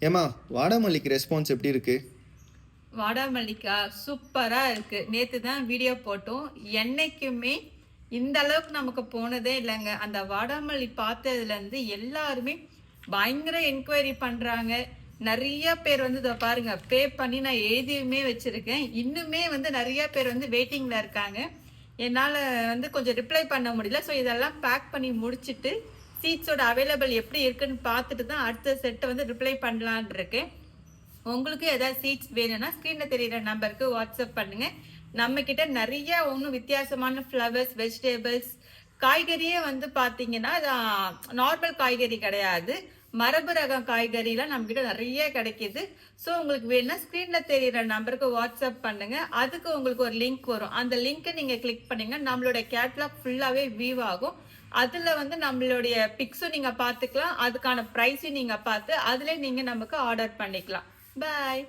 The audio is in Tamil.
ஏம்மா, வாடாமல்லிக்கு ரெஸ்பான்ஸ் எப்படி இருக்கு? வாடாமல்லிக்கா சூப்பராக இருக்குது. நேற்று தான் வீடியோ போட்டோம். என்னைக்குமே இந்த அளவுக்கு நமக்கு போனதே இல்லைங்க. அந்த வாடாமல்லி பார்த்ததுலேருந்து எல்லாருமே பயங்கர என்கொயரி பண்ணுறாங்க. நிறைய பேர் வந்து இதை பாருங்க பே பண்ணி நான் எழுதியுமே வச்சுருக்கேன். இன்னுமே வந்து நிறைய பேர் வந்து வெயிட்டிங்கில் இருக்காங்க. என்னால் வந்து கொஞ்சம் ரிப்ளை பண்ண முடியல. ஸோ இதெல்லாம் பேக் பண்ணி முடிச்சுட்டு சீட்ஸோட அவைலபிள் எப்படி இருக்குன்னு பார்த்துட்டு தான் அடுத்த செட்டை வந்து ரிப்ளை பண்ணலான் இருக்கேன். உங்களுக்கு ஏதாவது சீட்ஸ் வேணும்னா ஸ்க்ரீனில் தெரியிற நம்பருக்கு வாட்ஸ்அப் பண்ணுங்கள். நம்மக்கிட்ட நிறைய ஒன்றும் வித்தியாசமான ஃப்ளவர்ஸ், வெஜிடபிள்ஸ், காய்கறியே வந்து பார்த்தீங்கன்னா நார்மல் காய்கறி கிடையாது, மரபு ரகம் காய்கறிலாம் நம்மக்கிட்ட நிறைய கிடைக்கிது. ஸோ உங்களுக்கு வேணும்னா ஸ்க்ரீனில் தெரியிற நம்பருக்கு வாட்ஸ்அப் பண்ணுங்கள். அதுக்கு உங்களுக்கு ஒரு லிங்க் வரும். அந்த லிங்க்கை நீங்கள் கிளிக் பண்ணிங்கன்னா நம்மளோட கேட்லாக் ஃபுல்லாகவே வியூ ஆகும். அதில் வந்து நம்மளுடைய பிக்ஸும் நீங்கள் பார்த்துக்கலாம். அதுக்கான ப்ரைஸையும் நீங்கள் பார்த்து அதில் நீங்கள் நமக்கு ஆர்டர் பண்ணிக்கலாம். Bye.